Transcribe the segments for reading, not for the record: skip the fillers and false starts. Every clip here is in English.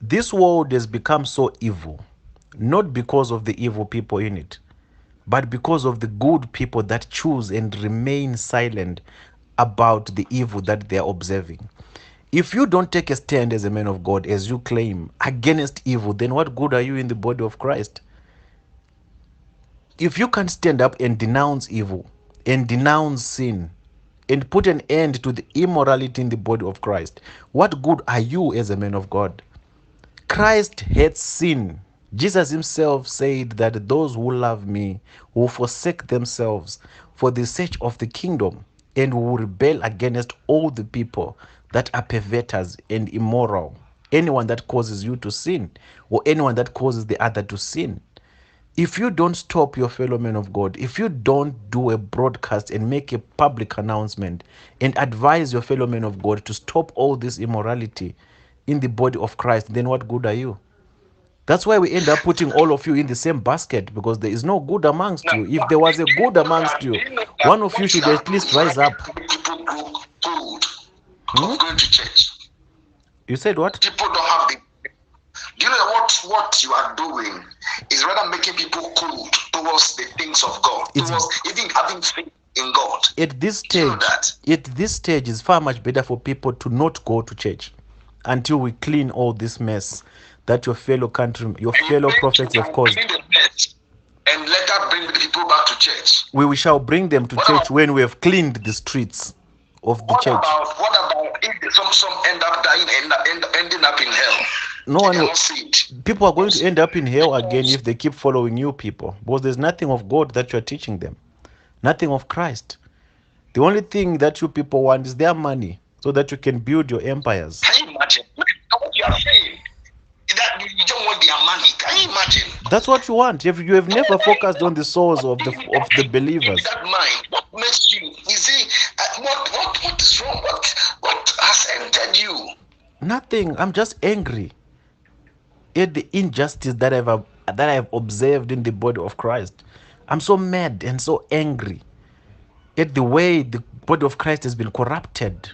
This world has become so evil, not because of the evil people in it, but because of the good people that choose and remain silent about the evil that they are observing. If you don't take a stand as a man of God, as you claim, against evil, then what good are you in the body of Christ? If you can't stand up and denounce evil and denounce sin and put an end to the immorality in the body of Christ, what good are you as a man of God? Christ hates sin. Jesus himself said that those who love me will forsake themselves for the sake of the kingdom and will rebel against all the people that are perverters and immoral. Anyone that causes you to sin or anyone that causes the other to sin. If you don't stop your fellow men of God, if you don't do a broadcast and make a public announcement and advise your fellow men of God to stop all this immorality in the body of Christ, then what good are you? That's why we end up putting all of you in the same basket, because there is no good amongst Now, you. If there was a good amongst do you, you know that one of you what you should are at least doing rise right up. now make people grow cold Hmm? of going to church? You said what? People don't have the. Do you know what you are doing is rather making people cold towards the things of God, It's towards even having faith in God. at this Do you know stage. that? At this stage, is far much better for people to not go to church until we clean all this mess that your fellow country, your And you fellow think you prophets have can caused. clean the mess and later bring the people back to church. We shall bring them to What church about when we have cleaned the streets of the church. what about if some end up dying and ending up in hell? No They one will, cannot see it. people are going to end up in hell again if they keep following you people, because there's nothing of God that you're teaching them, nothing of Christ. The only thing that you people want is their money so that you can build your empires. Can you imagine what you are saying? That you don't want their money. Can you imagine? That's what you want. You have never focused on the souls of the Give me believers. that mind. What makes you? You see, what is wrong? What has entered you? Nothing. I'm just angry at the injustice that I've observed in the body of Christ. I'm so mad and so angry at the way the body of Christ has been corrupted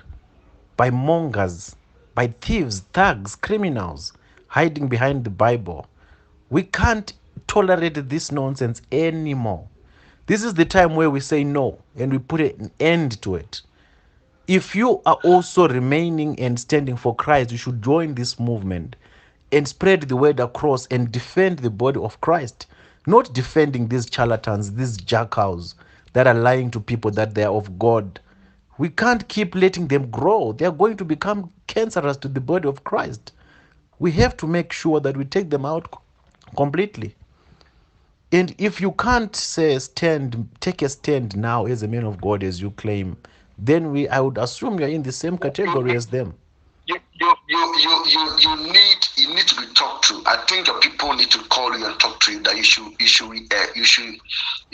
by mongers, by thieves, thugs, criminals, hiding behind the Bible. We can't tolerate this nonsense anymore. This is the time where we say no and we put an end to it. If you are also remaining and standing for Christ, you should join this movement and spread the word across and defend the body of Christ, not defending these charlatans, these jackals that are lying to people that they are of God. We can't keep letting them grow. They are going to become cancerous to the body of Christ. We have to make sure that we take them out completely. And if you can't take a stand now as a man of God as you claim, then I would assume you're in the same category as them. You need to be talked to. I think your people need to call you and talk to you that you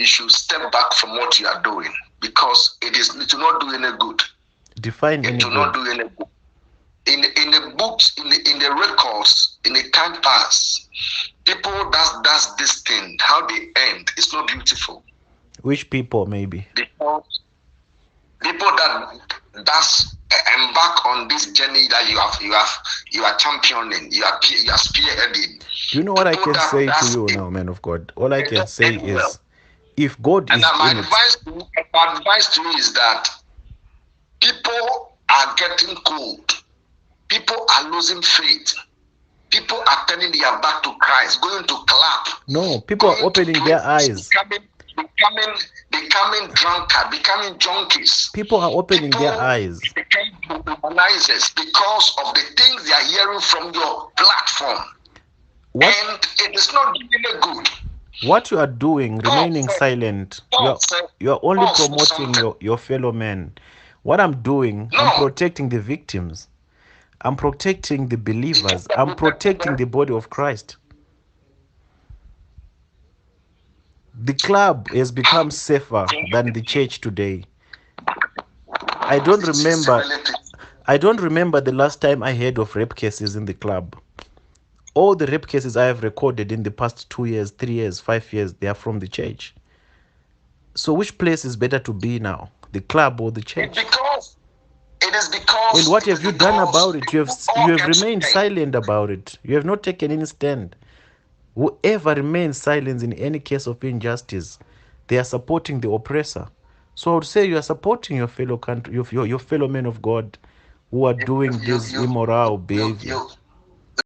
should step back from what you are doing, because it will not do any good. Define any It will not do any good. In the books, in the records, in the time past, people that's this thing, how they end, it's not beautiful. Which people maybe? Because people that's embark on this journey that you are championing, you are spearheading. Do you know what I People can say to that's you it. now, man of God? All I They can don't say end well. is, if God And is my in it, advice to you is that people are getting cold. People are losing faith. People are turning their back to Christ, going to clap. no, people are opening their eyes. Becoming drunkard, becoming junkies. People are opening their People eyes. become humanizers because of the things they are hearing from your platform. What And it is not giving a good. what you are doing, remaining silent, you're only Paul said promoting something. your fellow men. What I'm doing, I'm No. protecting the victims. I'm protecting the believers. I'm protecting the body of Christ. The club has become safer than the church today. I don't remember the last time I heard of rape cases in the club. All the rape cases I have recorded in the past 2 years, 3 years, 5 years, they are from the church. So which place is better to be now? The club or the church? Because It is And because what it is have you done because about it? You all have get remained paid. silent about it. You have not taken any stand. Whoever remains silent in any case of injustice, they are supporting the oppressor. So I would say you are supporting your fellow country, your fellow men of God who are You doing you this you you immoral you you behavior.